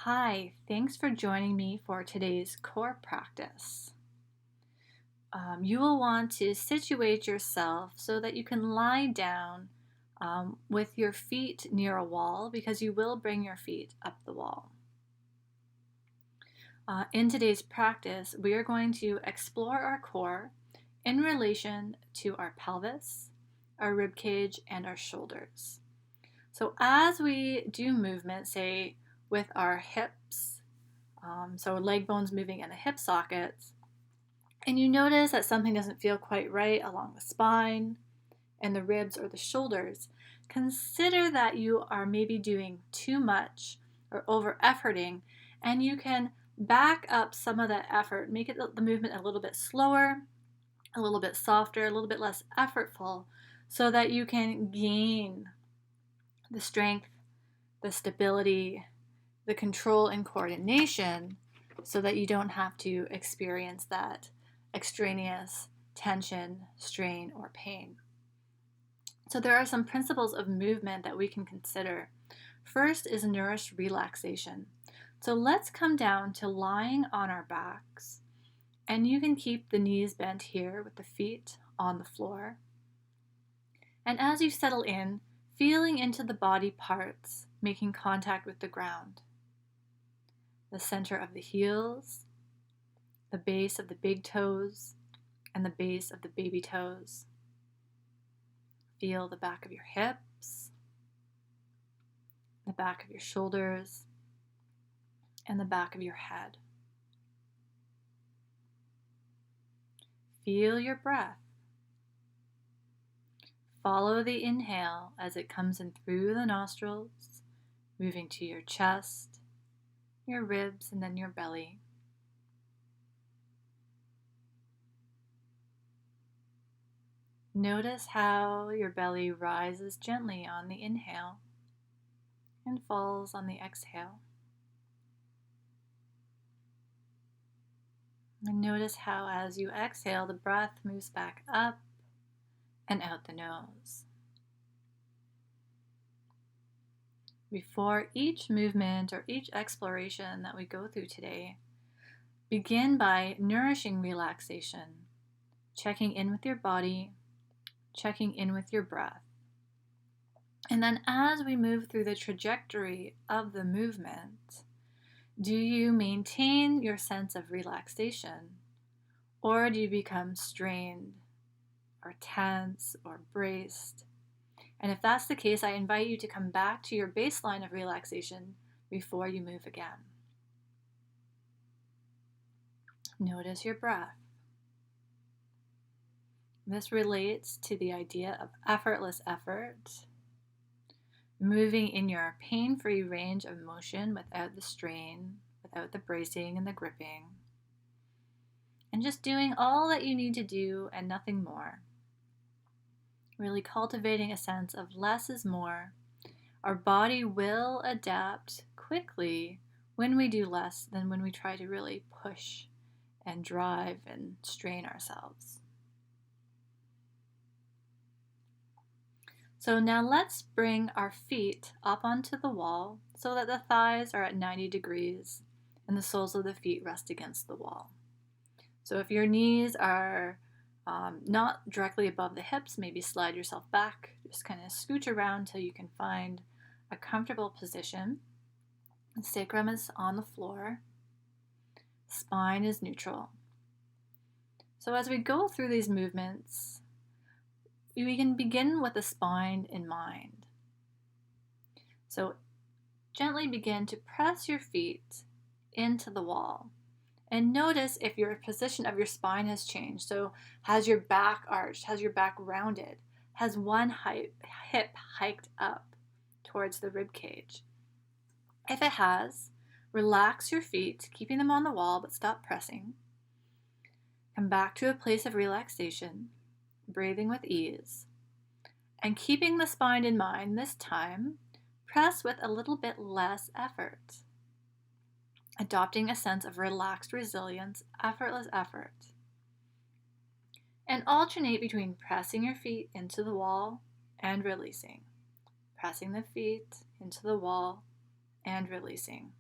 Hi, thanks for joining me for today's core practice. You will want to situate yourself so that you can lie down with your feet near a wall because you will bring your feet up the wall. In today's practice, we are going to explore our core in relation to our pelvis, our rib cage, and our shoulders. So as we do movement, say with our hips, so leg bones moving in the hip sockets, and you notice that something doesn't feel quite right along the spine and the ribs or the shoulders, consider that you are maybe doing too much or over efforting, and you can back up some of that effort, make the movement a little bit slower, a little bit softer, a little bit less effortful, so that you can gain the strength, the stability, the control and coordination so that you don't have to experience that extraneous tension, strain, or pain. So there are some principles of movement that we can consider. First is nourished relaxation. So let's come down to lying on our backs, and you can keep the knees bent here with the feet on the floor. And as you settle in, feeling into the body parts, making contact with the ground. The center of the heels, the base of the big toes, and the base of the baby toes. Feel the back of your hips, the back of your shoulders, and the back of your head. Feel your breath. Follow the inhale as it comes in through the nostrils, moving to your chest, your ribs, and then your belly. Notice how your belly rises gently on the inhale and falls on the exhale. And notice how as you exhale, the breath moves back up and out the nose. Before each movement or each exploration that we go through today, begin by nourishing relaxation, checking in with your body, checking in with your breath. And then as we move through the trajectory of the movement, do you maintain your sense of relaxation, or do you become strained or tense or braced? And if that's the case, I invite you to come back to your baseline of relaxation before you move again. Notice your breath. This relates to the idea of effortless effort, moving in your pain-free range of motion without the strain, without the bracing and the gripping, and just doing all that you need to do and nothing more. Really cultivating a sense of less is more. Our body will adapt quickly when we do less than when we try to really push and drive and strain ourselves. So now let's bring our feet up onto the wall so that the thighs are at 90 degrees and the soles of the feet rest against the wall. So if your knees are not directly above the hips, maybe slide yourself back, just kind of scooch around till you can find a comfortable position. The sacrum is on the floor, spine is neutral. So as we go through these movements, we can begin with the spine in mind. So gently begin to press your feet into the wall. And notice if your position of your spine has changed. So has your back arched? Has your back rounded? Has one hip hiked up towards the rib cage? If it has, relax your feet, keeping them on the wall, but stop pressing. Come back to a place of relaxation, breathing with ease. And keeping the spine in mind this time, press with a little bit less effort. Adopting a sense of relaxed resilience, effortless effort. And alternate between pressing your feet into the wall and releasing. Pressing the feet into the wall and releasing.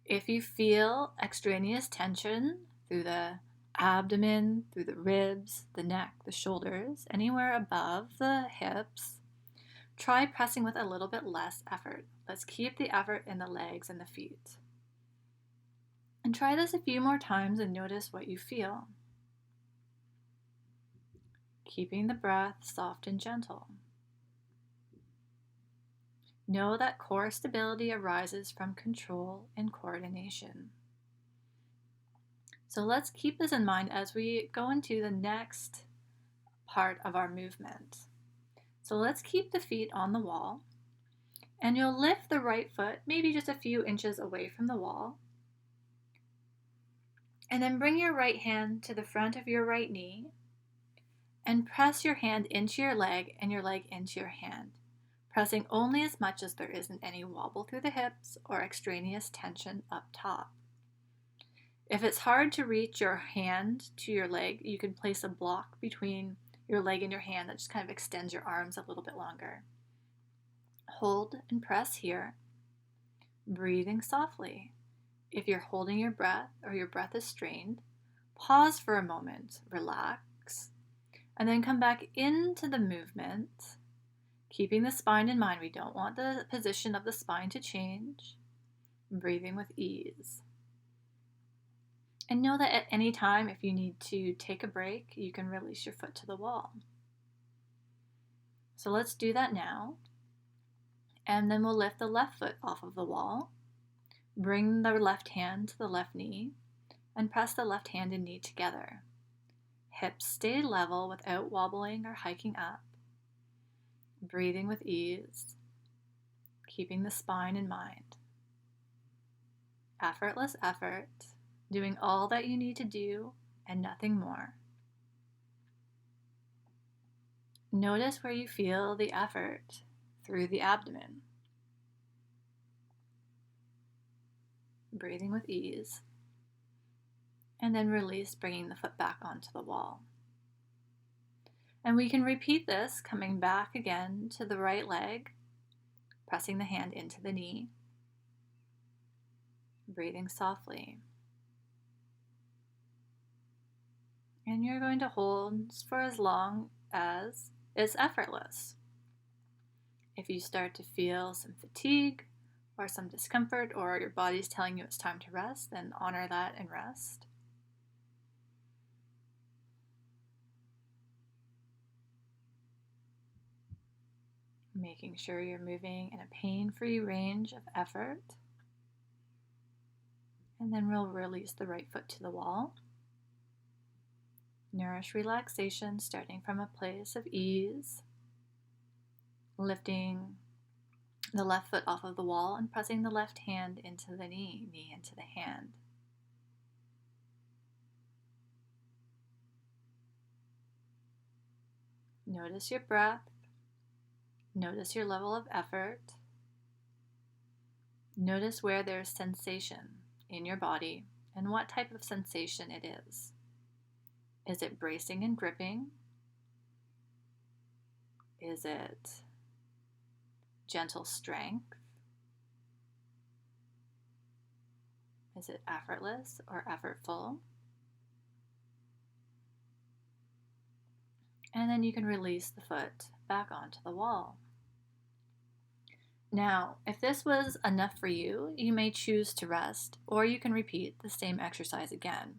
If you feel extraneous tension through the abdomen, through the ribs, the neck, the shoulders, anywhere above the hips, try pressing with a little bit less effort. Let's keep the effort in the legs and the feet. And try this a few more times and notice what you feel. Keeping the breath soft and gentle. Know that core stability arises from control and coordination. So let's keep this in mind as we go into the next part of our movement. So let's keep the feet on the wall, and you'll lift the right foot maybe just a few inches away from the wall, and then bring your right hand to the front of your right knee and press your hand into your leg and your leg into your hand, pressing only as much as there isn't any wobble through the hips or extraneous tension up top. If it's hard to reach your hand to your leg, you can place a block between your leg and your hand that just kind of extends your arms a little bit longer. Hold and press here, breathing softly. If you're holding your breath or your breath is strained, pause for a moment, relax, and then come back into the movement, keeping the spine in mind. We don't want the position of the spine to change. Breathing with ease. And know that at any time, if you need to take a break, you can release your foot to the wall. So let's do that now. And then we'll lift the left foot off of the wall. Bring the left hand to the left knee and press the left hand and knee together. Hips stay level without wobbling or hiking up. Breathing with ease, keeping the spine in mind. Effortless effort. Doing all that you need to do and nothing more. Notice where you feel the effort through the abdomen. Breathing with ease. And then release, bringing the foot back onto the wall. And we can repeat this, coming back again to the right leg, pressing the hand into the knee. Breathing softly. And you're going to hold for as long as is effortless. If you start to feel some fatigue or some discomfort, or your body's telling you it's time to rest, then honor that and rest. Making sure you're moving in a pain-free range of effort. And then we'll release the right foot to the wall. Nourish relaxation, starting from a place of ease, lifting the left foot off of the wall and pressing the left hand into the knee, knee into the hand. Notice your breath. Notice your level of effort. Notice where there's sensation in your body and what type of sensation it is. Is it bracing and gripping? Is it gentle strength? Is it effortless or effortful? And then you can release the foot back onto the wall. Now, if this was enough for you, you may choose to rest, or you can repeat the same exercise again.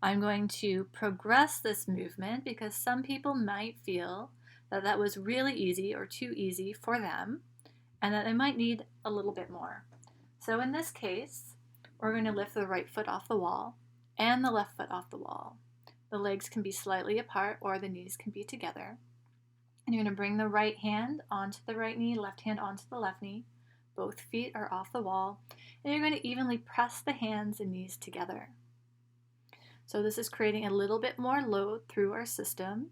I'm going to progress this movement because some people might feel that that was really easy or too easy for them, and that they might need a little bit more. So in this case, we're going to lift the right foot off the wall and the left foot off the wall. The legs can be slightly apart or the knees can be together. And you're going to bring the right hand onto the right knee, left hand onto the left knee. Both feet are off the wall. And you're going to evenly press the hands and knees together. So this is creating a little bit more load through our system.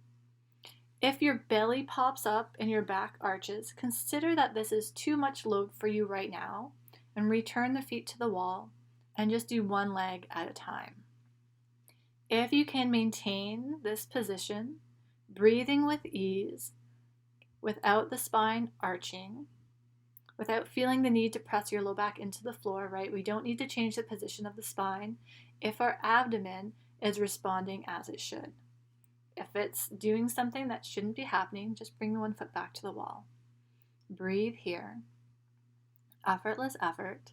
If your belly pops up and your back arches, consider that this is too much load for you right now, and return the feet to the wall and just do one leg at a time. If you can maintain this position, breathing with ease, without the spine arching, without feeling the need to press your low back into the floor, right? We don't need to change the position of the spine if our abdomen is responding as it should. If it's doing something that shouldn't be happening, just bring one foot back to the wall. Breathe here. Effortless effort,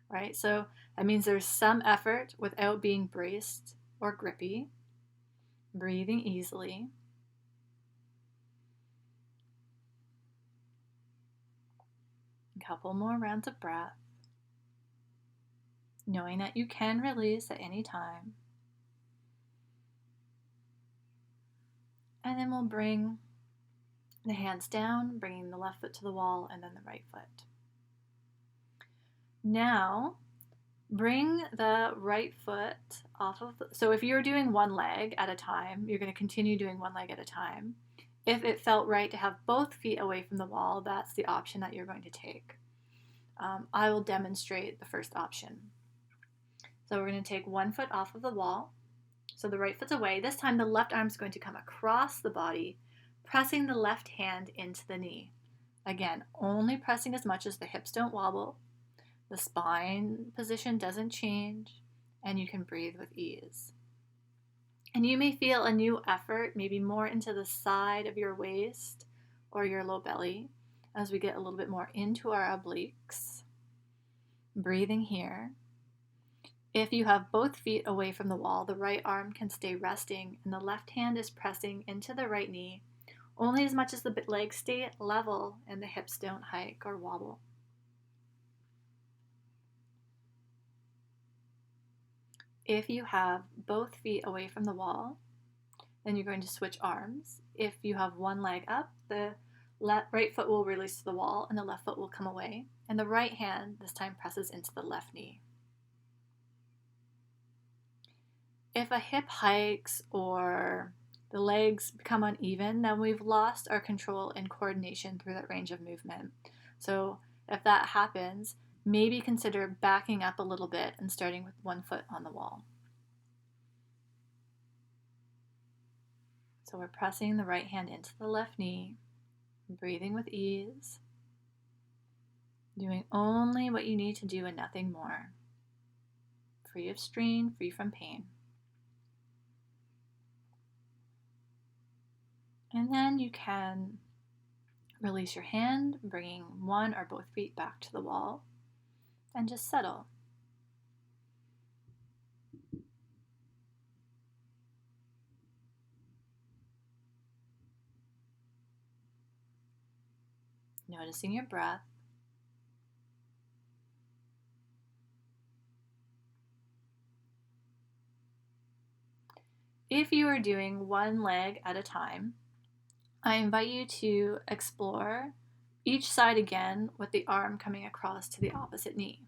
right? So that means there's some effort without being braced or grippy. Breathing easily. A couple more rounds of breath, knowing that you can release at any time. And then we'll bring the hands down, bringing the left foot to the wall and then the right foot. Now, bring the right foot off of, so if you're doing one leg at a time, you're going to continue doing one leg at a time. If it felt right to have both feet away from the wall, that's the option that you're going to take. I will demonstrate the first option. So we're going to take one foot off of the wall. So the right foot's away. This time the left arm is going to come across the body, pressing the left hand into the knee. Again, only pressing as much as the hips don't wobble, the spine position doesn't change, and you can breathe with ease. And you may feel a new effort, maybe more into the side of your waist or your low belly as we get a little bit more into our obliques. Breathing here. If you have both feet away from the wall, the right arm can stay resting and the left hand is pressing into the right knee, only as much as the legs stay level and the hips don't hike or wobble. If you have both feet away from the wall, then you're going to switch arms. If you have one leg up, the right foot will release to the wall and the left foot will come away, and the right hand this time presses into the left knee. If a hip hikes or the legs become uneven, then we've lost our control and coordination through that range of movement. So if that happens, maybe consider backing up a little bit and starting with one foot on the wall. So we're pressing the right hand into the left knee, breathing with ease, doing only what you need to do and nothing more. Free of strain, free from pain. And then you can release your hand, bringing one or both feet back to the wall, and just settle. Noticing your breath. If you are doing one leg at a time, I invite you to explore each side again with the arm coming across to the opposite knee.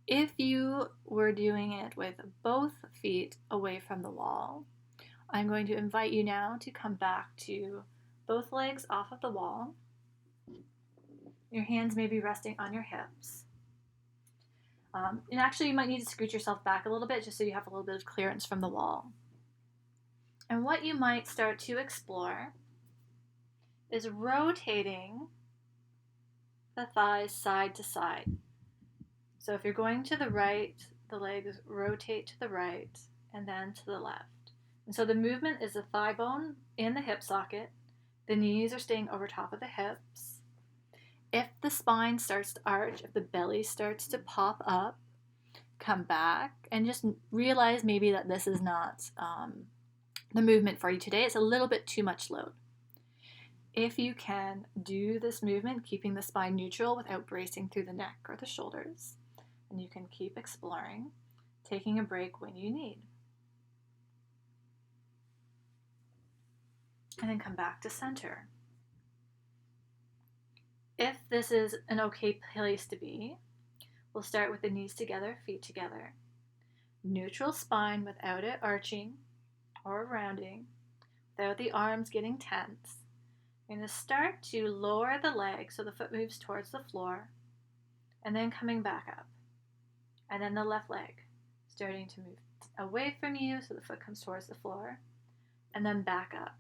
If you were doing it with both feet away from the wall, I'm going to invite you now to come back to both legs off of the wall. Your hands may be resting on your hips. And actually you might need to scoot yourself back a little bit just so you have a little bit of clearance from the wall. And what you might start to explore is rotating the thighs side to side. So if you're going to the right, the legs rotate to the right and then to the left. And so the movement is the thigh bone in the hip socket. The knees are staying over top of the hips. If the spine starts to arch, if the belly starts to pop up, come back and just realize maybe that this is not the movement for you today. It's a little bit too much load. If you can do this movement, keeping the spine neutral without bracing through the neck or the shoulders, and you can keep exploring, taking a break when you need. And then come back to center. If this is an okay place to be, we'll start with the knees together, feet together. Neutral spine without it arching or rounding, without the arms getting tense. You're going to start to lower the leg so the foot moves towards the floor, and then coming back up. And then the left leg starting to move away from you so the foot comes towards the floor, and then back up.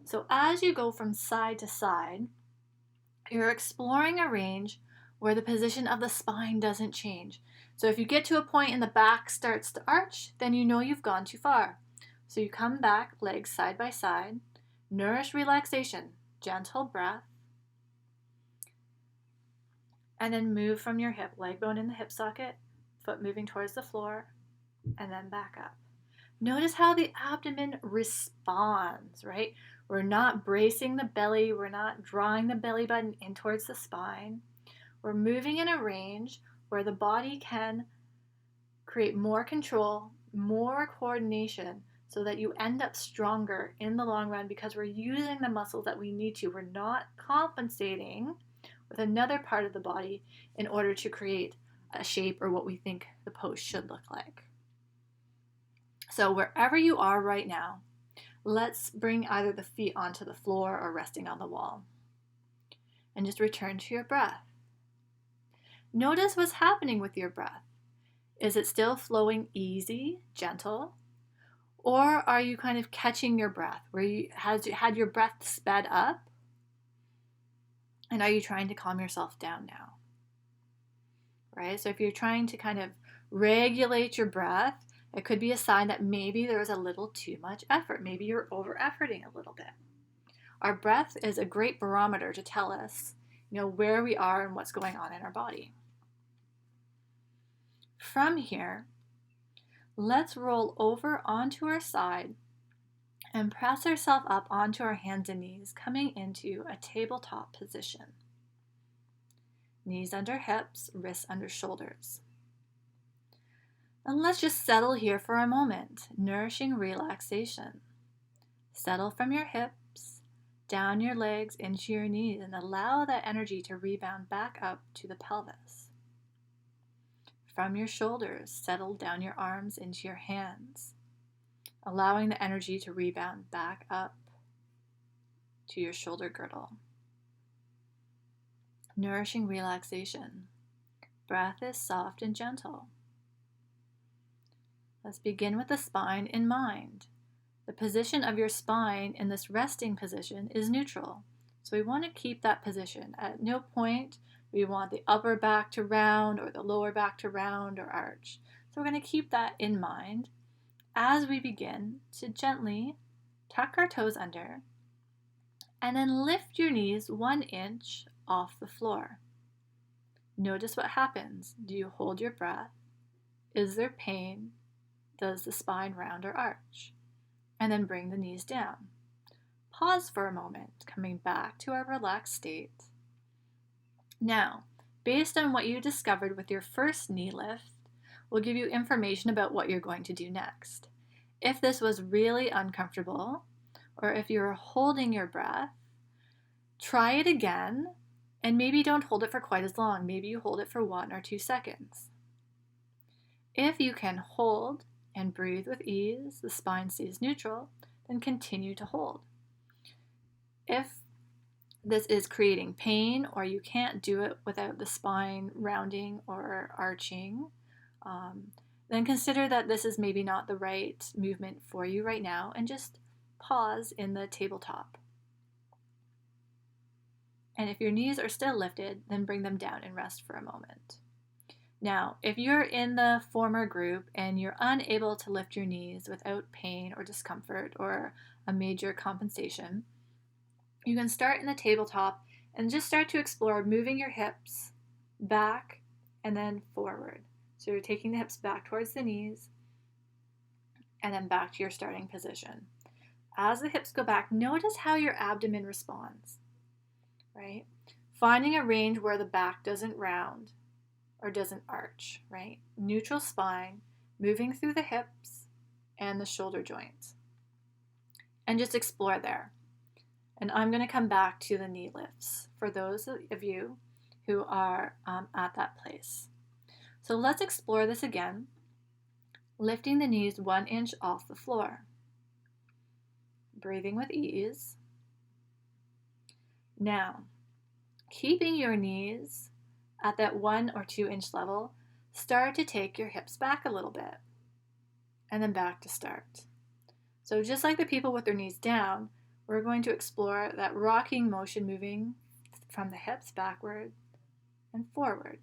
So as you go from side to side, you're exploring a range where the position of the spine doesn't change. So if you get to a point and the back starts to arch, then you know you've gone too far. So you come back, legs side by side, nourish relaxation, gentle breath, and then move from your hip, leg bone in the hip socket, foot moving towards the floor, and then back up. Notice how the abdomen responds, right? We're not bracing the belly, we're not drawing the belly button in towards the spine. We're moving in a range where the body can create more control, more coordination, so that you end up stronger in the long run because we're using the muscles that we need to. We're not compensating with another part of the body in order to create a shape or what we think the pose should look like. So wherever you are right now, let's bring either the feet onto the floor or resting on the wall. And just return to your breath. Notice what's happening with your breath. Is it still flowing easy, gentle? Or are you kind of catching your breath? Has you had your breath sped up? And are you trying to calm yourself down now? Right? So if you're trying to kind of regulate your breath, it could be a sign that maybe there was a little too much effort. Maybe you're over-efforting a little bit. Our breath is a great barometer to tell us, where we are and what's going on in our body. From here, let's roll over onto our side and press ourselves up onto our hands and knees, coming into a tabletop position. Knees under hips, wrists under shoulders. And let's just settle here for a moment, nourishing relaxation. Settle from your hips, down your legs into your knees, and allow that energy to rebound back up to the pelvis. From your shoulders, settle down your arms into your hands, allowing the energy to rebound back up to your shoulder girdle. Nourishing relaxation. Breath is soft and gentle. Let's begin with the spine in mind. The position of your spine in this resting position is neutral. So we want to keep that position. At no point we want the upper back to round or the lower back to round or arch. So we're going to keep that in mind as we begin to gently tuck our toes under and then lift your knees 1 inch off the floor. Notice what happens. Do you hold your breath? Is there pain? Does the spine round or arch? And then bring the knees down. Pause for a moment, coming back to our relaxed state. Now, based on what you discovered with your first knee lift, we'll give you information about what you're going to do next. If this was really uncomfortable, or if you're holding your breath, try it again, and maybe don't hold it for quite as long. Maybe you hold it for 1 or 2 seconds. If you can hold and breathe with ease, the spine stays neutral, then continue to hold. If this is creating pain or you can't do it without the spine rounding or arching, then consider that this is maybe not the right movement for you right now and just pause in the tabletop. And if your knees are still lifted, then bring them down and rest for a moment. Now, if you're in the former group and you're unable to lift your knees without pain or discomfort or a major compensation, you can start in the tabletop and just start to explore moving your hips back and then forward. So you're taking the hips back towards the knees and then back to your starting position. As the hips go back, notice how your abdomen responds, right? Finding a range where the back doesn't round or doesn't arch, right? Neutral spine, moving through the hips and the shoulder joints. And just explore there. And I'm going to come back to the knee lifts for those of you who are at that place. So let's explore this again, lifting the knees 1 inch off the floor. Breathing with ease. Now, keeping your knees at that 1 or 2 inch level, start to take your hips back a little bit and then back to start. So just like the people with their knees down, we're going to explore that rocking motion, moving from the hips backward and forward.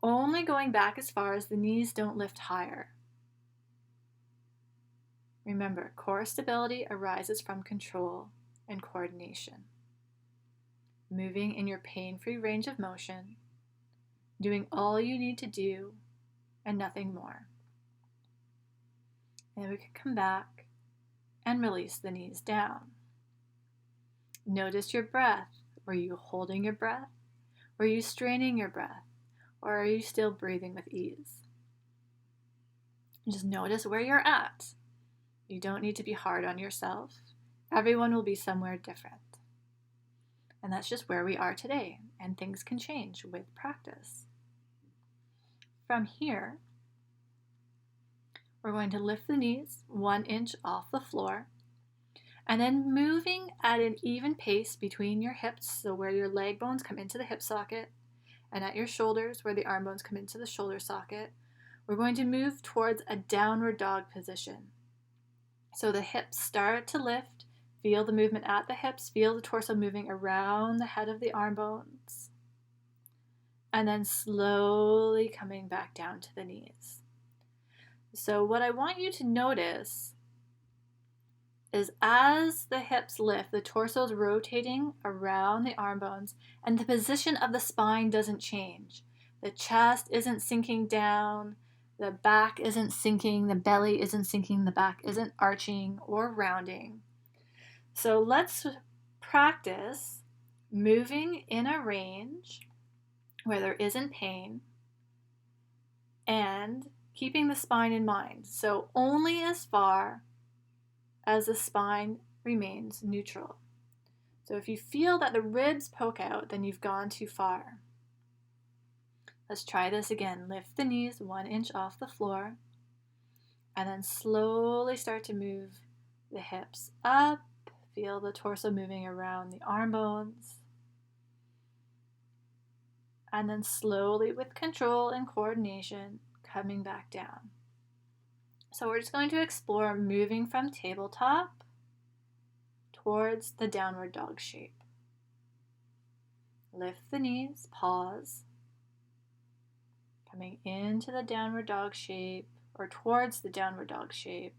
Only going back as far as the knees don't lift higher. Remember, core stability arises from control and coordination. Moving in your pain-free range of motion, doing all you need to do and nothing more. And we can come back and release the knees down. Notice your breath. Were you holding your breath? Were you straining your breath? Or are you still breathing with ease? Just notice where you're at. You don't need to be hard on yourself. Everyone will be somewhere different. And that's just where we are today, and things can change with practice. From here, we're going to lift the knees 1 inch off the floor, and then moving at an even pace between your hips, so where your leg bones come into the hip socket, and at your shoulders, where the arm bones come into the shoulder socket, we're going to move towards a downward dog position. So the hips start to lift. Feel the movement at the hips. Feel the torso moving around the head of the arm bones. And then slowly coming back down to the knees. So what I want you to notice is as the hips lift, the torso is rotating around the arm bones, and the position of the spine doesn't change. The chest isn't sinking down. The back isn't sinking, the belly isn't sinking, the back isn't arching or rounding. So let's practice moving in a range where there isn't pain and keeping the spine in mind. So only as far as the spine remains neutral. So if you feel that the ribs poke out, then you've gone too far. Let's try this again. Lift the knees 1 inch off the floor, and then slowly start to move the hips up. Feel the torso moving around the arm bones. And then slowly, with control and coordination, coming back down. So we're just going to explore moving from tabletop towards the downward dog shape. Lift the knees, pause. Coming into the downward dog shape or towards the downward dog shape,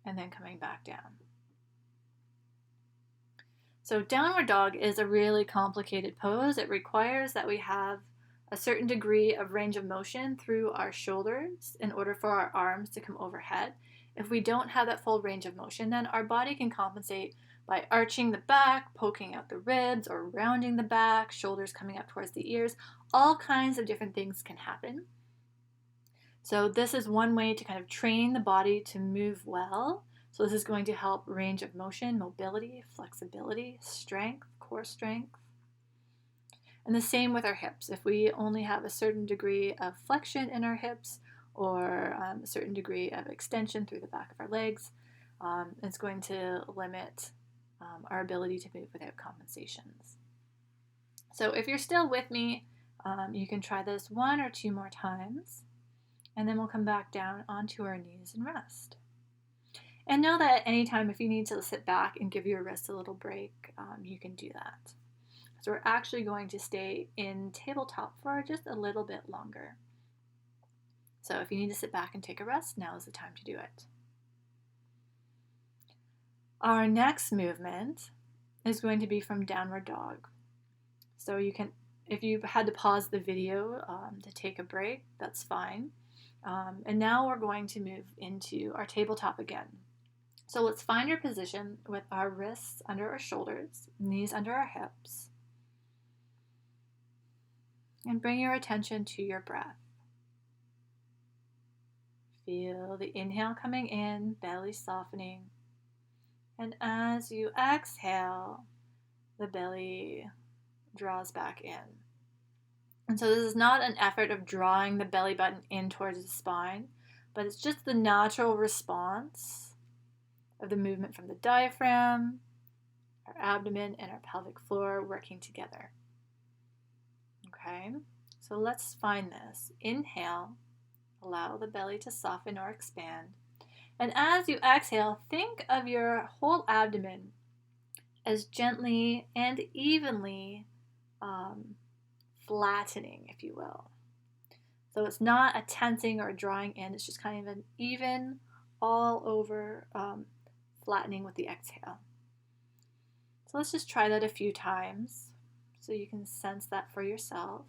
and then coming back down. So downward dog is a really complicated pose. It requires that we have a certain degree of range of motion through our shoulders in order for our arms to come overhead. If we don't have that full range of motion, then our body can compensate by arching the back, poking out the ribs, or rounding the back, shoulders coming up towards the ears. All kinds of different things can happen. So this is one way to kind of train the body to move well. So this is going to help range of motion, mobility, flexibility, strength, core strength. And the same with our hips. If we only have a certain degree of flexion in our hips or a certain degree of extension through the back of our legs, it's going to limit our ability to move without compensations. So if you're still with me, you can try this 1 or 2 more times, and then we'll come back down onto our knees and rest. And know that at any time, if you need to sit back and give your wrist a little break, you can do that. So we're actually going to stay in tabletop for just a little bit longer. So if you need to sit back and take a rest, now is the time to do it. Our next movement is going to be from downward dog. So you can, if you had to pause the video to take a break, that's fine. And now we're going to move into our tabletop again. So let's find your position with our wrists under our shoulders, knees under our hips. And bring your attention to your breath. Feel the inhale coming in, belly softening. And as you exhale, the belly draws back in. And so this is not an effort of drawing the belly button in towards the spine, but it's just the natural response of the movement from the diaphragm, our abdomen, and our pelvic floor working together. Okay, so let's find this. Inhale, allow the belly to soften or expand. And as you exhale, think of your whole abdomen as gently and evenly flattening, if you will. So it's not a tensing or a drawing in, it's just kind of an even all over flattening with the exhale. So let's just try that a few times so you can sense that for yourself.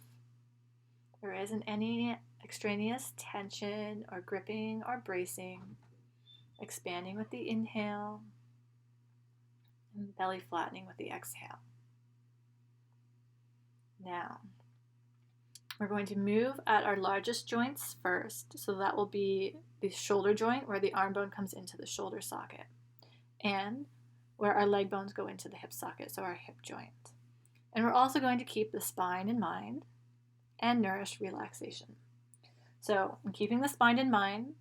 There isn't any extraneous tension or gripping or bracing. Expanding with the inhale and belly flattening with the exhale. Now, we're going to move at our largest joints first. So that will be the shoulder joint where the arm bone comes into the shoulder socket and where our leg bones go into the hip socket, so our hip joint. And we're also going to keep the spine in mind and nourish relaxation. So in keeping the spine in mind,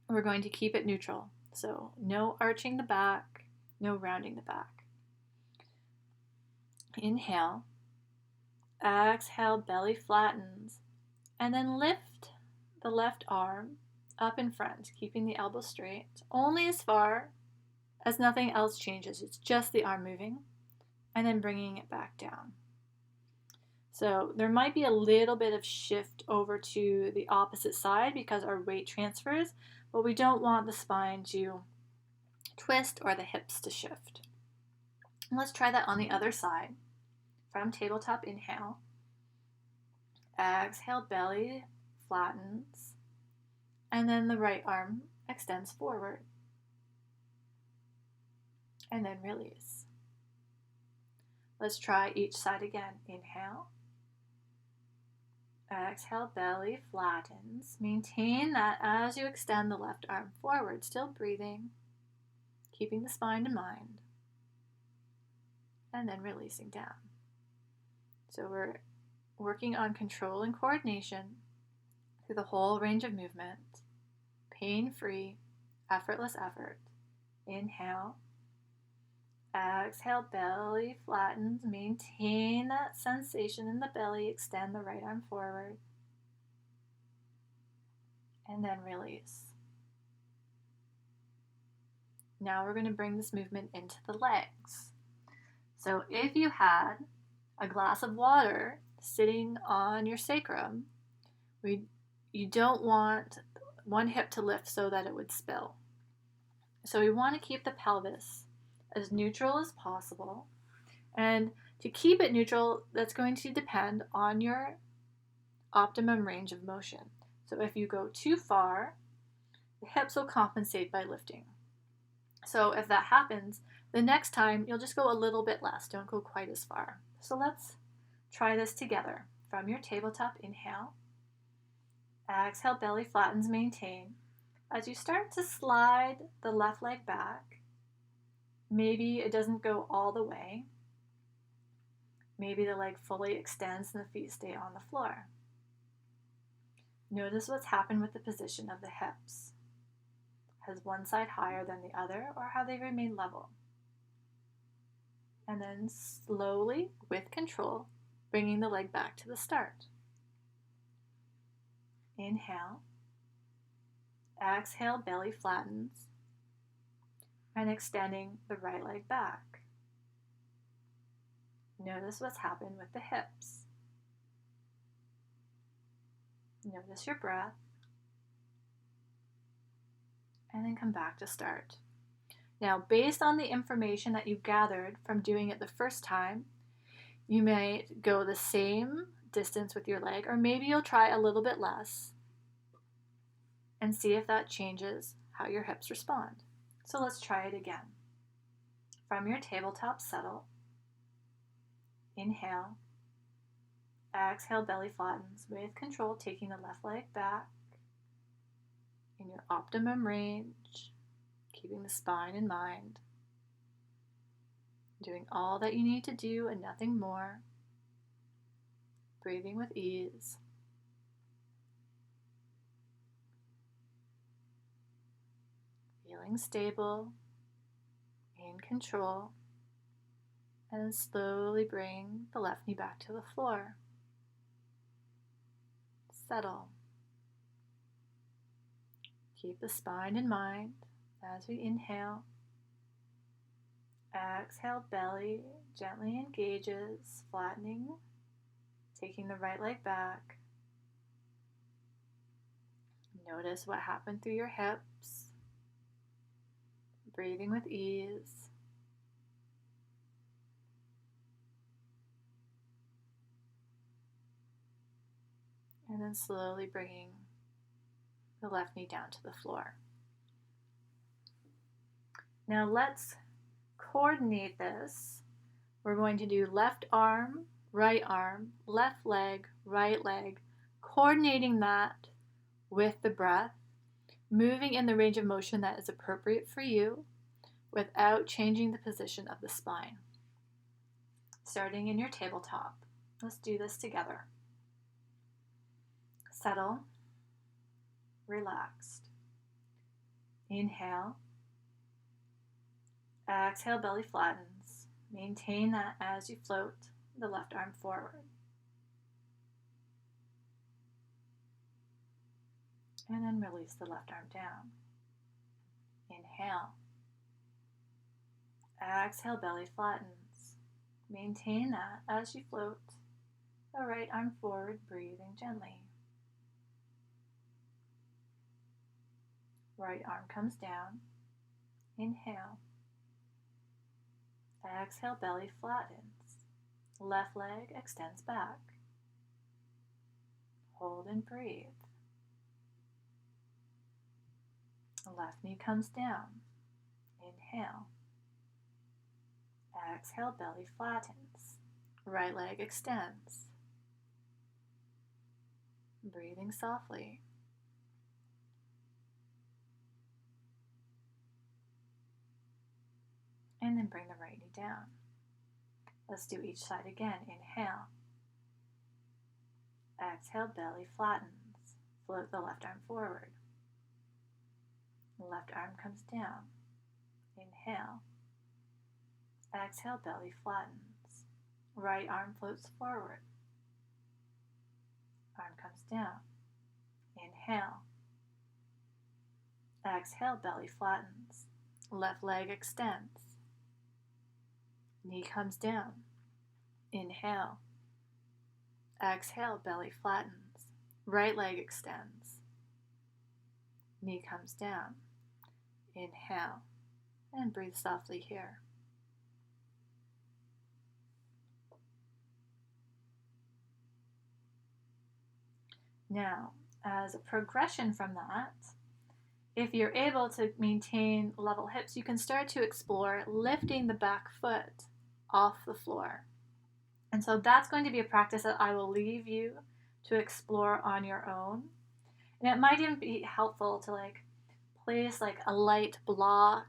we're going to keep it neutral. So no arching the back, no rounding the back. Inhale. Exhale, belly flattens. And then lift the left arm up in front, keeping the elbow straight, only as far as nothing else changes. It's just the arm moving, and then bringing it back down. So there might be a little bit of shift over to the opposite side because our weight transfers, but we don't want the spine to twist or the hips to shift. And let's try that on the other side. From tabletop, inhale. Exhale, belly flattens. And then the right arm extends forward. And then release. Let's try each side again. Inhale. Exhale, belly flattens. Maintain that as you extend the left arm forward, still breathing, keeping the spine in mind, and then releasing down. So we're working on control and coordination through the whole range of movement, pain-free, effortless effort. Inhale. Exhale, belly flattens. Maintain that sensation in the belly. Extend the right arm forward. And then release. Now we're going to bring this movement into the legs. So if you had a glass of water sitting on your sacrum, you don't want one hip to lift so that it would spill. So we want to keep the pelvis as neutral as possible. And to keep it neutral, that's going to depend on your optimum range of motion. So if you go too far, the hips will compensate by lifting. So if that happens, the next time you'll just go a little bit less. Don't go quite as far. So let's try this together. From your tabletop, inhale. Exhale, belly flattens, maintain. As you start to slide the left leg back, maybe it doesn't go all the way. Maybe the leg fully extends and the feet stay on the floor. Notice what's happened with the position of the hips. Has one side higher than the other, or have they remained level? And then slowly, with control, bringing the leg back to the start. Inhale. Exhale, belly flattens. And extending the right leg back. Notice what's happened with the hips. Notice your breath. And then come back to start. Now, based on the information that you gathered from doing it the first time, you may go the same distance with your leg, or maybe you'll try a little bit less and see if that changes how your hips respond. So let's try it again. From your tabletop, settle. Inhale. Exhale, belly flattens. With control, taking the left leg back in your optimum range, keeping the spine in mind. Doing all that you need to do and nothing more. Breathing with ease. Feeling stable, in control, and slowly bring the left knee back to the floor. Settle. Keep the spine in mind as we inhale. Exhale, belly gently engages, flattening Taking the right leg back. Notice what happened through your hips. Breathing with ease. And then slowly bringing the left knee down to the floor. Now let's coordinate this. We're going to do left arm, left leg, right leg, coordinating that with the breath, moving in the range of motion that is appropriate for you without changing the position of the spine. Starting in your tabletop. Let's do this together. Settle, relaxed. Inhale. Exhale, belly flattens. Maintain that as you float the left arm forward. And then release the left arm down. Inhale. Exhale, belly flattens. Maintain that as you float the right arm forward, breathing gently. Right arm comes down. Inhale. Exhale, belly flattens. Left leg extends back. Hold and breathe. Left knee comes down. Inhale. Exhale, belly flattens. Right leg extends. Breathing softly. And then bring the right knee down. Let's do each side again. Inhale. Exhale, belly flattens. Float the left arm forward. Left arm comes down. Inhale. Exhale, belly flattens. Right arm floats forward. Arm comes down. Inhale. Exhale, belly flattens. Left leg extends. Knee comes down. Inhale. Exhale, belly flattens. Right leg extends. Knee comes down. Inhale. And breathe softly here. Now, as a progression from that, if you're able to maintain level hips, you can start to explore lifting the back foot off the floor. And so that's going to be a practice that I will leave you to explore on your own. And it might even be helpful to place a light block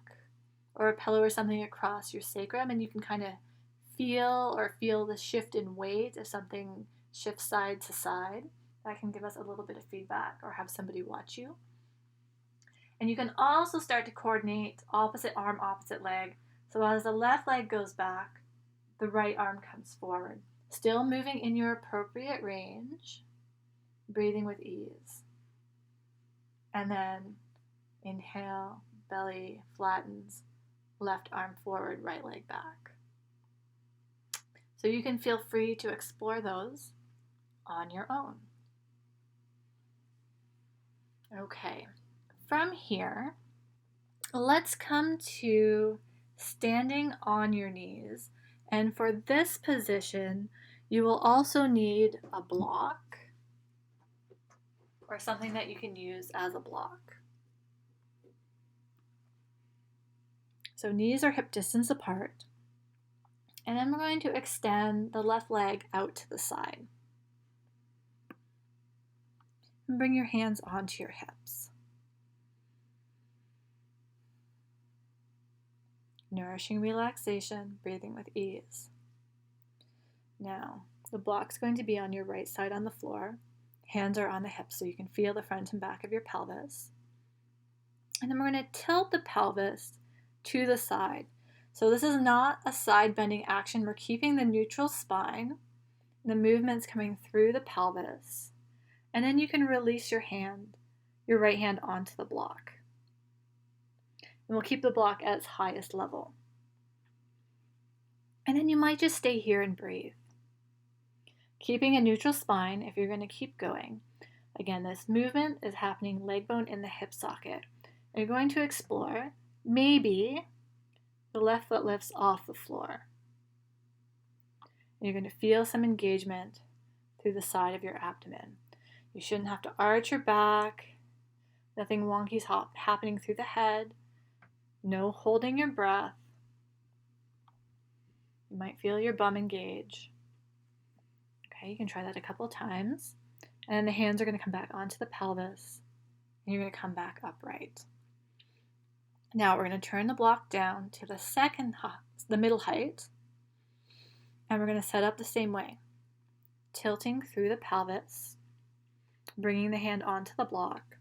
or a pillow or something across your sacrum, and you can kind of feel the shift in weight if something shifts side to side. That can give us a little bit of feedback, or have somebody watch you. And you can also start to coordinate opposite arm, opposite leg. So as the left leg goes back, the right arm comes forward. Still moving in your appropriate range, breathing with ease. And then inhale, belly flattens, left arm forward, right leg back. So you can feel free to explore those on your own. Okay, from here, let's come to standing on your knees. And for this position, you will also need a block or something that you can use as a block. So knees are hip distance apart. And then we're going to extend the left leg out to the side. And bring your hands onto your hips. Nourishing relaxation, breathing with ease. Now, the block's going to be on your right side on the floor. Hands are on the hips so you can feel the front and back of your pelvis. And then we're going to tilt the pelvis to the side. So this is not a side bending action. We're keeping the neutral spine. The movement's coming through the pelvis. And then you can release your right hand onto the block. And we'll keep the block at its highest level. And then you might just stay here and breathe. keeping a neutral spine if you're going to keep going. Again, this movement is happening leg bone in the hip socket. You're going to explore, maybe the left foot lifts off the floor. You're going to feel some engagement through the side of your abdomen. You shouldn't have to arch your back. Nothing wonky happening through the head. No holding your breath. You might feel your bum engage. Okay, you can try that a couple times. And then the hands are going to come back onto the pelvis. And you're going to come back upright. Now we're going to turn the block down to the middle height. And we're going to set up the same way. Tilting through the pelvis. Bringing the hand onto the block.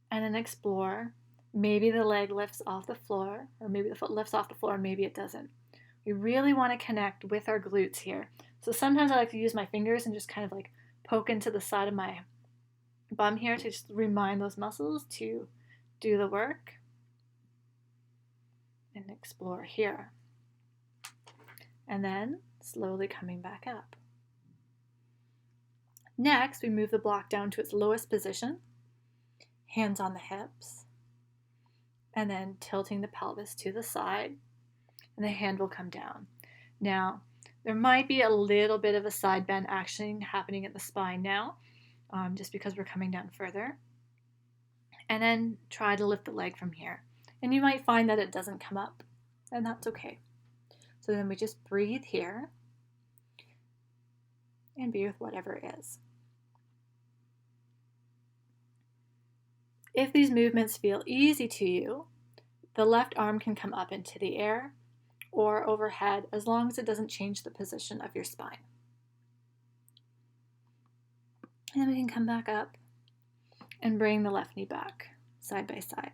And then explore. Maybe the leg lifts off the floor, or maybe the foot lifts off the floor, and maybe it doesn't. We really want to connect with our glutes here. So sometimes I like to use my fingers and just kind of like poke into the side of my bum here to just remind those muscles to do the work. And explore here. And then slowly coming back up. Next, we move the block down to its lowest position. Hands on the hips. And then tilting the pelvis to the side, and the hand will come down. Now, there might be a little bit of a side bend action happening at the spine now, just because we're coming down further. And then try to lift the leg from here. And you might find that it doesn't come up, and that's okay. So then we just breathe here, and be with whatever is. If these movements feel easy to you, the left arm can come up into the air or overhead as long as it doesn't change the position of your spine. And then we can come back up and bring the left knee back side by side.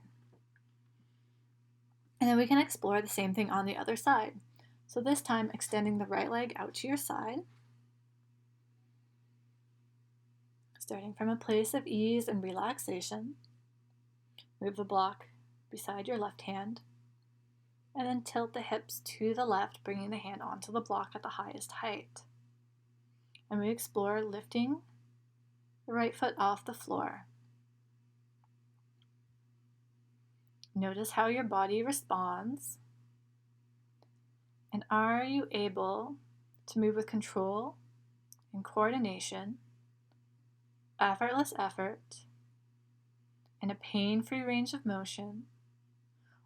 And then we can explore the same thing on the other side. So this time extending the right leg out to your side. Starting from a place of ease and relaxation. Move the block beside your left hand, and then tilt the hips to the left, bringing the hand onto the block at the highest height. And we explore lifting the right foot off the floor. Notice how your body responds, and are you able to move with control and coordination, effortless effort, and a pain-free range of motion,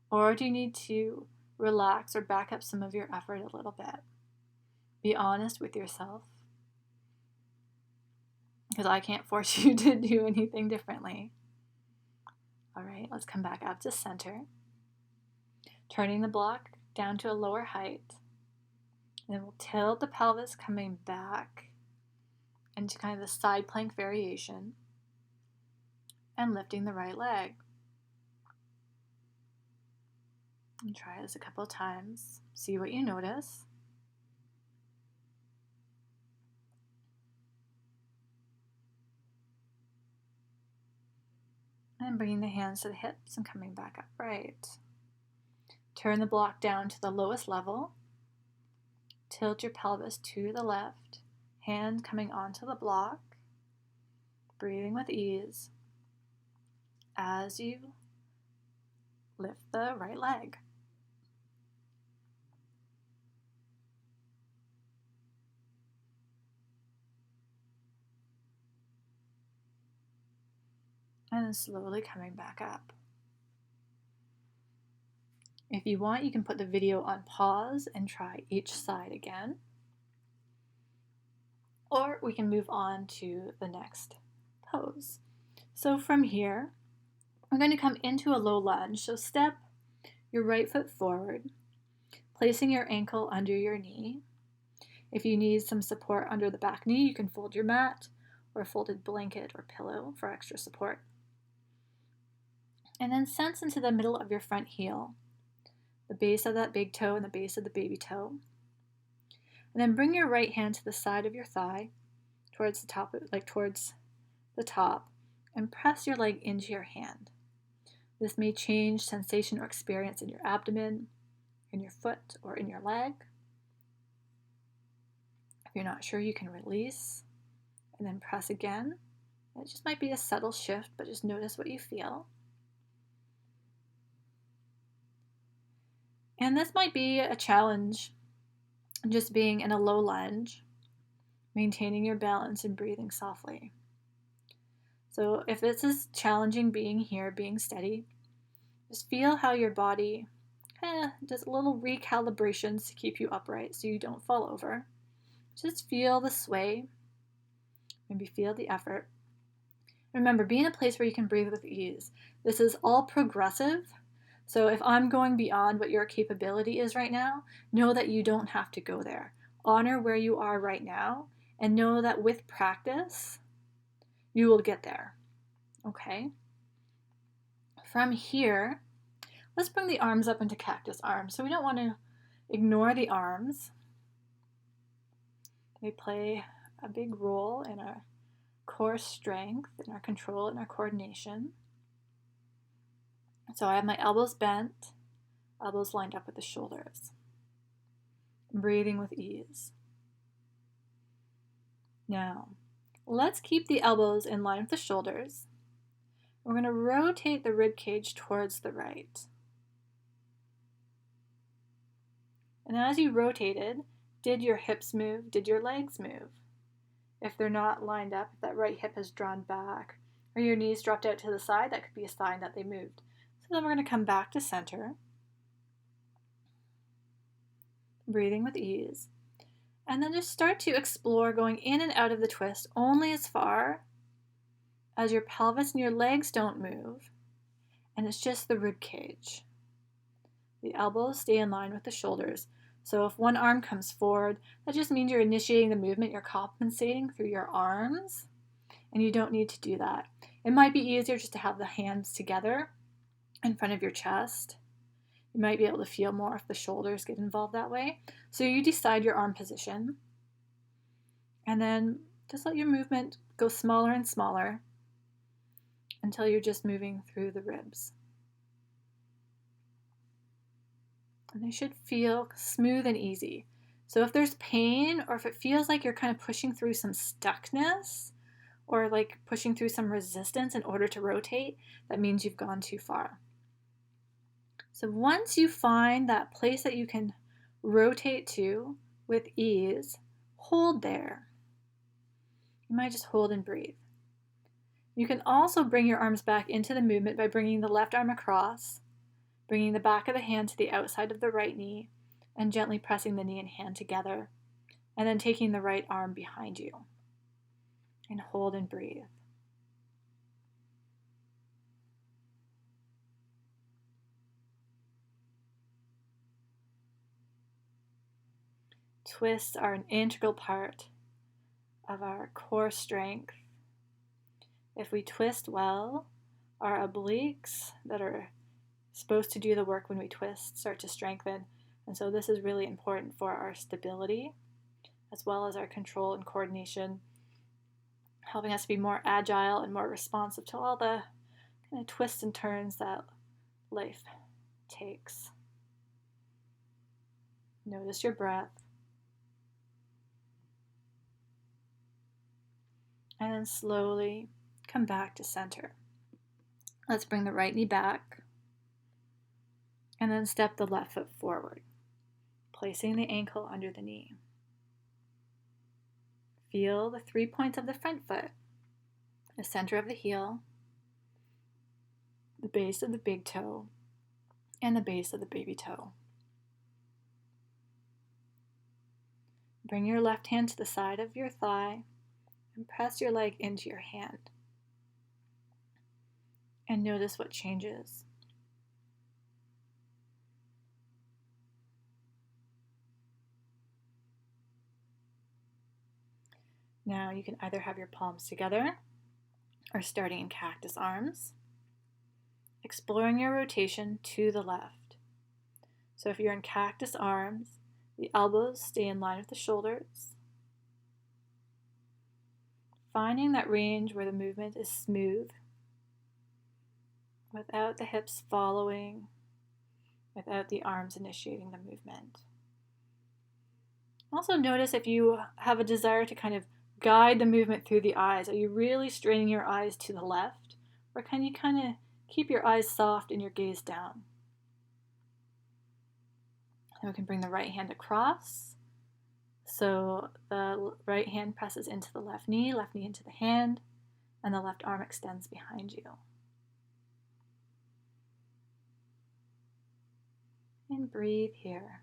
or do you need to relax or back up some of your effort a little bit? Be honest with yourself, because I can't force you to do anything differently. All right, let's come back up to center, turning the block down to a lower height, and then we'll tilt the pelvis coming back into kind of the side plank variation, and lifting the right leg. And try this a couple times. See what you notice. And bringing the hands to the hips and coming back upright. Turn the block down to the lowest level. Tilt your pelvis to the left. Hand coming onto the block. Breathing with ease as you lift the right leg. And then slowly coming back up. If you want, you can put the video on pause and try each side again. Or we can move on to the next pose. So from here, we're going to come into a low lunge. So step your right foot forward, placing your ankle under your knee. If you need some support under the back knee, you can fold your mat or a folded blanket or pillow for extra support. And then sense into the middle of your front heel, the base of that big toe and the base of the baby toe. And then bring your right hand to the side of your thigh, towards the top, and press your leg into your hand. This may change sensation or experience in your abdomen, in your foot, or in your leg. If you're not sure, you can release and then press again. It just might be a subtle shift, but just notice what you feel. And this might be a challenge, just being in a low lunge, maintaining your balance and breathing softly. So if this is challenging being here, being steady, just feel how your body does little recalibrations to keep you upright so you don't fall over. Just feel the sway, maybe feel the effort. Remember, be in a place where you can breathe with ease. This is all progressive. So if I'm going beyond what your capability is right now, know that you don't have to go there. Honor where you are right now and know that with practice, you will get there. Okay? From here, let's bring the arms up into cactus arms. So we don't want to ignore the arms. They play a big role in our core strength, in our control, in our coordination. So I have my elbows bent, elbows lined up with the shoulders. Breathing with ease. Now, let's keep the elbows in line with the shoulders. We're going to rotate the rib cage towards the right. And as you rotated, did your hips move? Did your legs move? If they're not lined up, if that right hip is drawn back, or your knees dropped out to the side, that could be a sign that they moved. So then we're going to come back to center. Breathing with ease. And then just start to explore going in and out of the twist only as far as your pelvis and your legs don't move. And it's just the rib cage. The elbows stay in line with the shoulders. So if one arm comes forward, that just means you're initiating the movement, you're compensating through your arms, and you don't need to do that. It might be easier just to have the hands together in front of your chest. You might be able to feel more if the shoulders get involved that way. So you decide your arm position, and then just let your movement go smaller and smaller until you're just moving through the ribs. And they should feel smooth and easy. So if there's pain, or if it feels like you're kind of pushing through some stuckness, or like pushing through some resistance in order to rotate, that means you've gone too far. So once you find that place that you can rotate to with ease, hold there. You might just hold and breathe. You can also bring your arms back into the movement by bringing the left arm across, bringing the back of the hand to the outside of the right knee, and gently pressing the knee and hand together, and then taking the right arm behind you. And hold and breathe. Twists are an integral part of our core strength. If we twist well, our obliques that are supposed to do the work when we twist start to strengthen. And so this is really important for our stability, as well as our control and coordination, helping us be more agile and more responsive to all the kind of twists and turns that life takes. Notice your breath. And then slowly come back to center. Let's bring the right knee back. And then step the left foot forward, placing the ankle under the knee. Feel the 3 points of the front foot, the center of the heel, the base of the big toe, and the base of the baby toe. Bring your left hand to the side of your thigh and press your leg into your hand. And notice what changes. Now you can either have your palms together or starting in cactus arms, exploring your rotation to the left. So if you're in cactus arms, the elbows stay in line with the shoulders, finding that range where the movement is smooth, without the hips following, without the arms initiating the movement. Also notice if you have a desire to kind of guide the movement through the eyes. Are you really straining your eyes to the left? Or can you kind of keep your eyes soft and your gaze down? And we can bring the right hand across. So the right hand presses into the left knee into the hand, and the left arm extends behind you. And breathe here.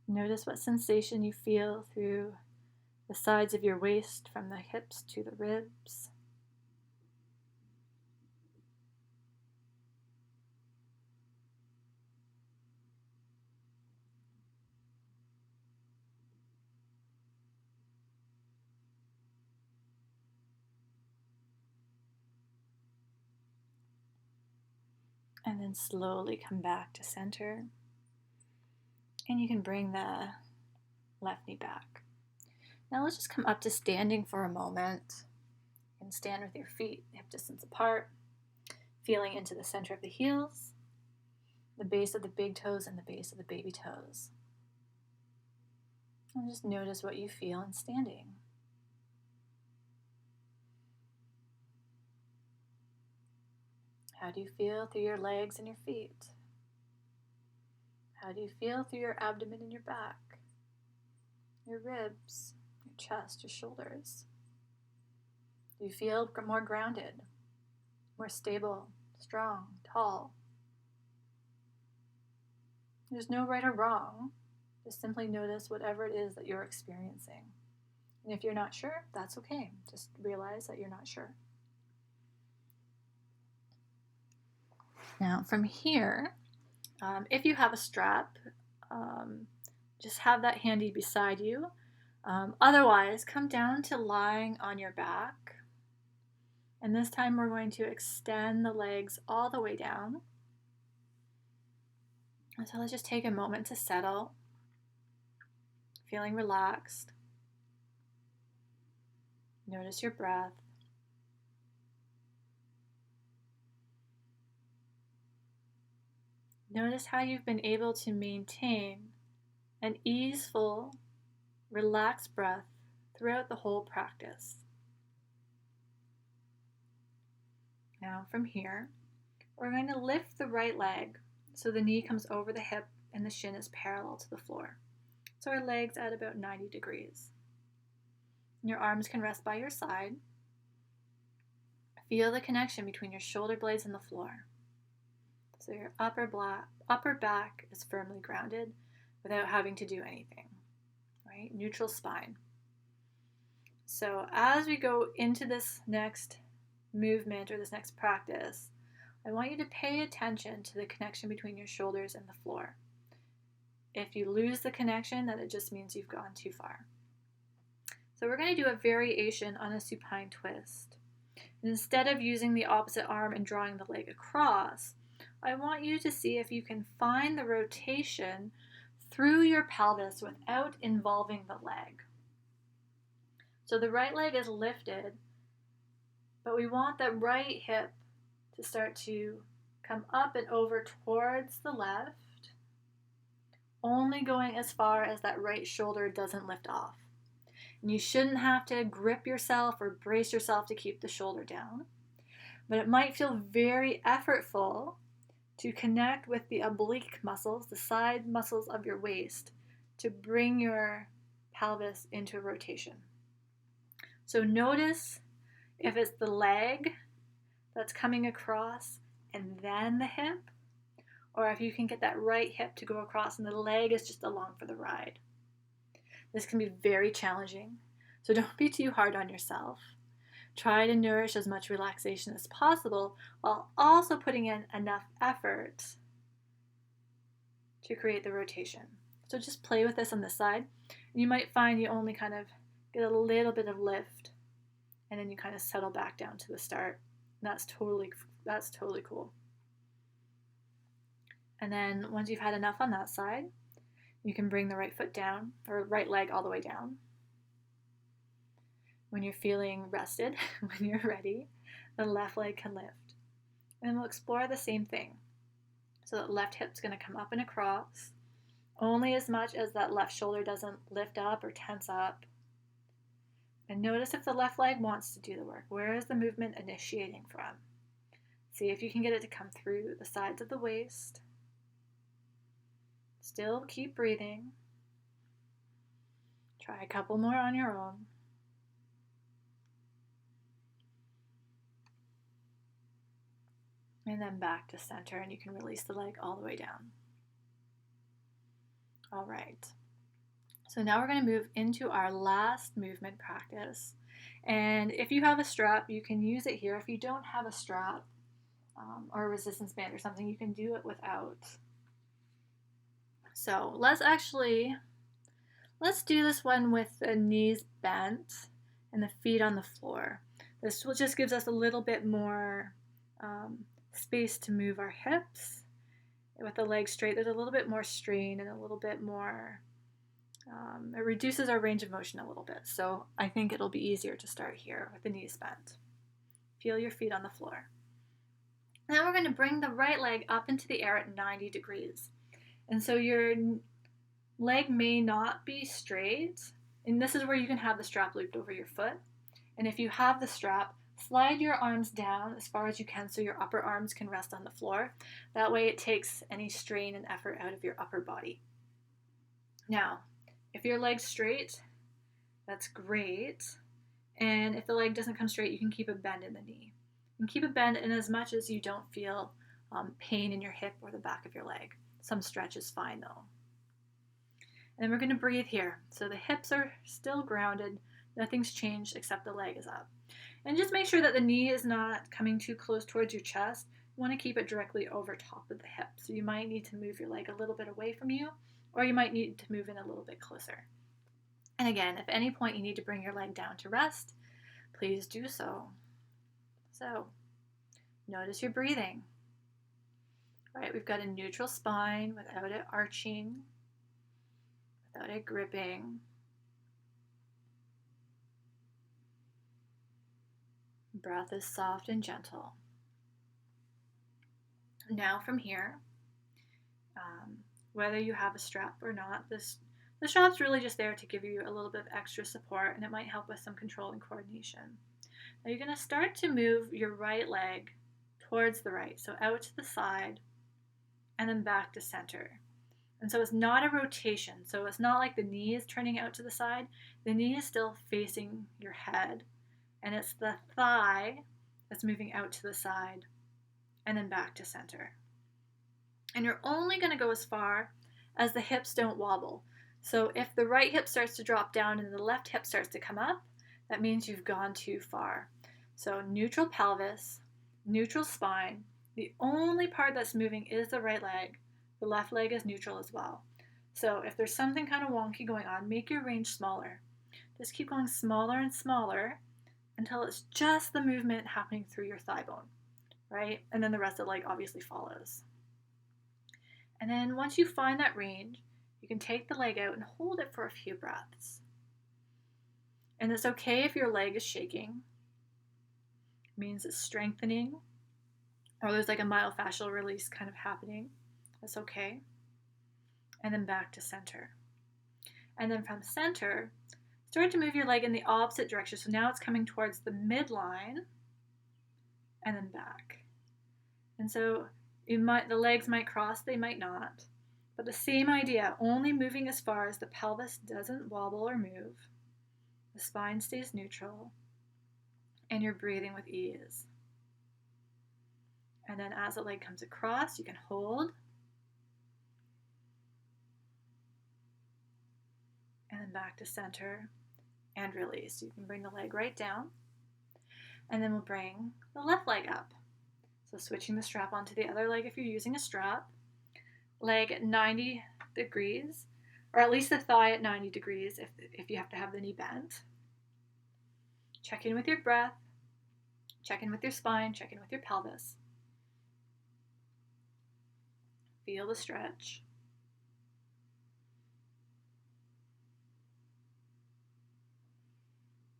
Notice what sensation you feel through the sides of your waist, from the hips to the ribs. And then slowly come back to center. And you can bring the left knee back. Now let's just come up to standing for a moment. You can stand with your feet hip distance apart, feeling into the center of the heels, the base of the big toes and the base of the baby toes. And just notice what you feel in standing. How do you feel through your legs and your feet? How do you feel through your abdomen and your back, your ribs, your chest, your shoulders? Do you feel more grounded, more stable, strong, tall? There's no right or wrong. Just simply notice whatever it is that you're experiencing. And if you're not sure, that's okay. Just realize that you're not sure. Now, from here, if you have a strap, just have that handy beside you. Otherwise, come down to lying on your back. And this time we're going to extend the legs all the way down. So let's just take a moment to settle, feeling relaxed. Notice your breath. Notice how you've been able to maintain an easeful, relaxed breath throughout the whole practice. Now from here, we're going to lift the right leg so the knee comes over the hip and the shin is parallel to the floor. So our legs at about 90 degrees. Your arms can rest by your side. Feel the connection between your shoulder blades and the floor. So your upper back is firmly grounded without having to do anything, right? Neutral spine. So as we go into this next movement or this next practice, I want you to pay attention to the connection between your shoulders and the floor. If you lose the connection, then it just means you've gone too far. So we're going to do a variation on a supine twist. And instead of using the opposite arm and drawing the leg across, I want you to see if you can find the rotation through your pelvis without involving the leg. So the right leg is lifted, but we want that right hip to start to come up and over towards the left, only going as far as that right shoulder doesn't lift off. And you shouldn't have to grip yourself or brace yourself to keep the shoulder down, but it might feel very effortful to connect with the oblique muscles, the side muscles of your waist, to bring your pelvis into rotation. So notice if it's the leg that's coming across and then the hip, or if you can get that right hip to go across and the leg is just along for the ride. This can be very challenging, so don't be too hard on yourself. Try to nourish as much relaxation as possible while also putting in enough effort to create the rotation. So just play with this on the side. You might find you only kind of get a little bit of lift and then you kind of settle back down to the start. And that's totally cool. And then once you've had enough on that side, you can bring the right foot down, or right leg all the way down. When you're feeling rested, when you're ready, the left leg can lift. And we'll explore the same thing. So that left hip's going to come up and across, only as much as that left shoulder doesn't lift up or tense up. And notice if the left leg wants to do the work. Where is the movement initiating from? See if you can get it to come through the sides of the waist. Still keep breathing. Try a couple more on your own. And then back to center, and you can release the leg all the way down. All right. So now we're going to move into our last movement practice. And if you have a strap, you can use it here. If you don't have a strap or a resistance band or something, you can do it without. So let's do this one with the knees bent and the feet on the floor. This just gives us a little bit more space to move our hips. With the legs straight, there's a little bit more strain and a little bit more, it reduces our range of motion a little bit. So I think it'll be easier to start here with the knees bent. Feel your feet on the floor. Now we're going to bring the right leg up into the air at 90 degrees. And so your leg may not be straight, and this is where you can have the strap looped over your foot. And if you have the strap, slide your arms down as far as you can so your upper arms can rest on the floor. That way it takes any strain and effort out of your upper body. Now, if your leg's straight, that's great. And if the leg doesn't come straight, you can keep a bend in the knee. And keep a bend in as much as you don't feel pain in your hip or the back of your leg. Some stretch is fine though. And then we're going to breathe here. So the hips are still grounded. Nothing's changed except the leg is up. And just make sure that the knee is not coming too close towards your chest. You want to keep it directly over top of the hip. So you might need to move your leg a little bit away from you, or you might need to move in a little bit closer. And again, if at any point you need to bring your leg down to rest, please do so. So notice your breathing. All right, we've got a neutral spine without it arching, without it gripping. Breath is soft and gentle. Now from here, whether you have a strap or not, the strap's really just there to give you a little bit of extra support, and it might help with some control and coordination. Now you're going to start to move your right leg towards the right, so out to the side, and then back to center. And so it's not a rotation, so it's not like the knee is turning out to the side. The knee is still facing your head, and it's the thigh that's moving out to the side and then back to center. And you're only going to go as far as the hips don't wobble. So if the right hip starts to drop down and the left hip starts to come up, that means you've gone too far. So neutral pelvis, neutral spine. The only part that's moving is the right leg. The left leg is neutral as well. So if there's something kind of wonky going on, make your range smaller. Just keep going smaller and smaller until it's just the movement happening through your thigh bone, right? And then the rest of the leg obviously follows. And then once you find that range, you can take the leg out and hold it for a few breaths. And it's okay if your leg is shaking. It means it's strengthening, or there's like a myofascial release kind of happening. That's okay. And then back to center. And then from center, start to move your leg in the opposite direction. So now it's coming towards the midline and then back. And so the legs might cross, they might not. But the same idea, only moving as far as the pelvis doesn't wobble or move. The spine stays neutral, and you're breathing with ease. And then as the leg comes across, you can hold. And then back to center and release. You can bring the leg right down. And then we'll bring the left leg up. So switching the strap onto the other leg if you're using a strap. Leg at 90 degrees, or at least the thigh at 90 degrees if you have to have the knee bent. Check in with your breath. Check in with your spine. Check in with your pelvis. Feel the stretch.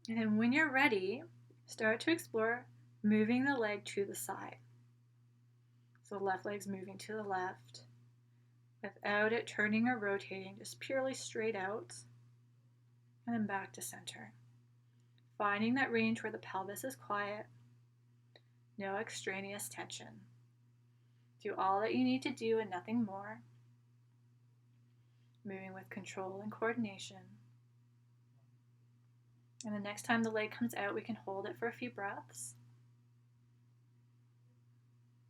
And then when you're ready, start to explore moving the leg to the side. So the left leg's moving to the left without it turning or rotating, just purely straight out, and then back to center. Finding that range where the pelvis is quiet, no extraneous tension. Do all that you need to do and nothing more. Moving with control and coordination. And the next time the leg comes out, we can hold it for a few breaths.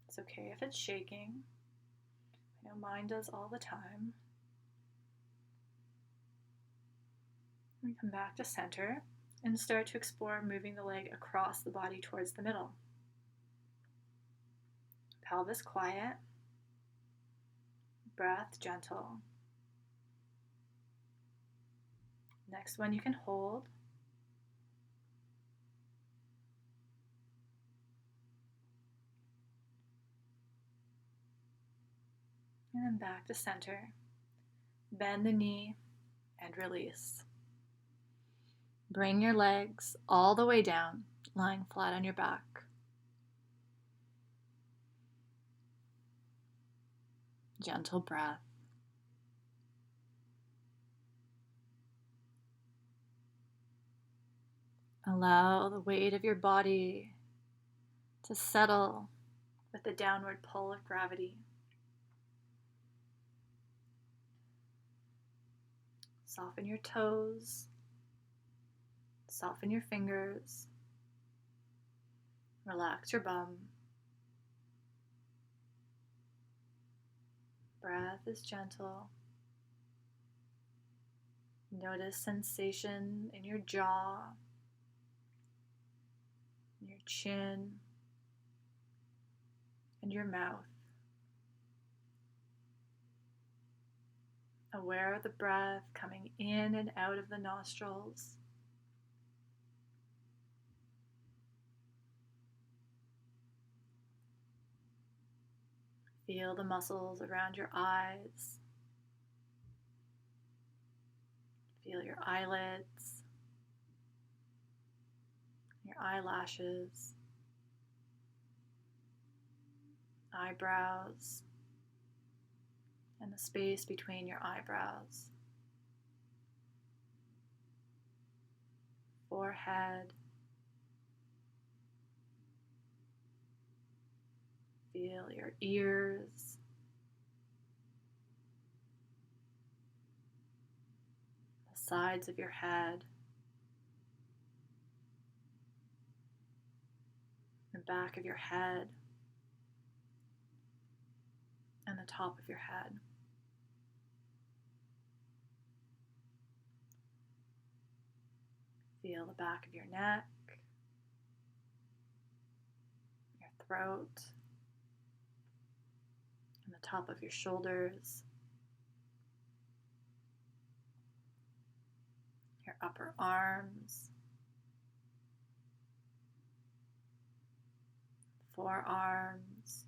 It's okay if it's shaking. I know mine does all the time. We come back to center and start to explore moving the leg across the body towards the middle. Pelvis quiet. Breath gentle. Next one you can hold. And then back to center. Bend the knee and release. Bring your legs all the way down, lying flat on your back. Gentle breath. Allow the weight of your body to settle with the downward pull of gravity. Soften your toes. Soften your fingers. Relax your bum. Breath is gentle. Notice sensation in your jaw, your chin, and your mouth. Aware of the breath coming in and out of the nostrils. Feel the muscles around your eyes. Feel your eyelids, your eyelashes, eyebrows, and the space between your eyebrows. Forehead. Feel your ears. The sides of your head. The back of your head. And the top of your head. Feel the back of your neck, your throat, and the top of your shoulders, your upper arms, forearms,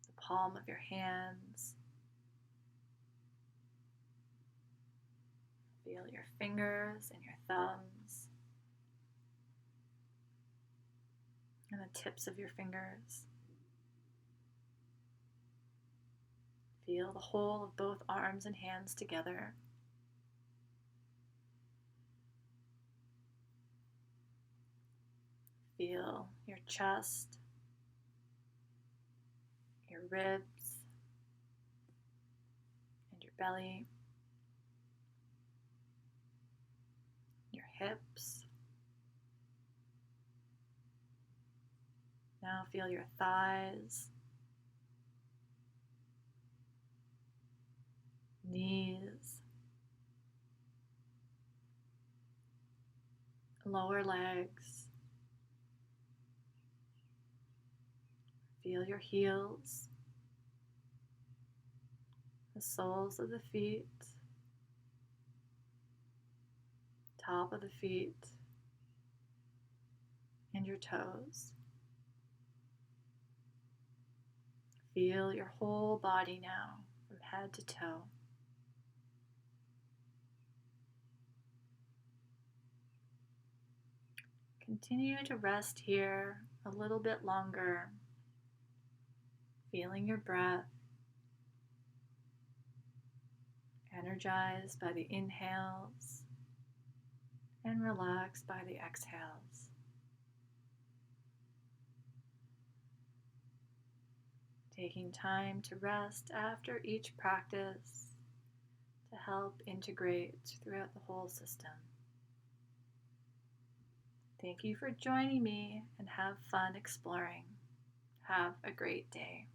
the palm of your hands. Feel your fingers and your thumbs, and the tips of your fingers. Feel the whole of both arms and hands together. Feel your chest, your ribs, and your belly, your hips. Now feel your thighs, knees, lower legs. Feel your heels, the soles of the feet, top of the feet, and your toes. Feel your whole body now, from head to toe. Continue to rest here a little bit longer, feeling your breath, energized by the inhales and relaxed by the exhales. Taking time to rest after each practice to help integrate throughout the whole system. Thank you for joining me and have fun exploring. Have a great day.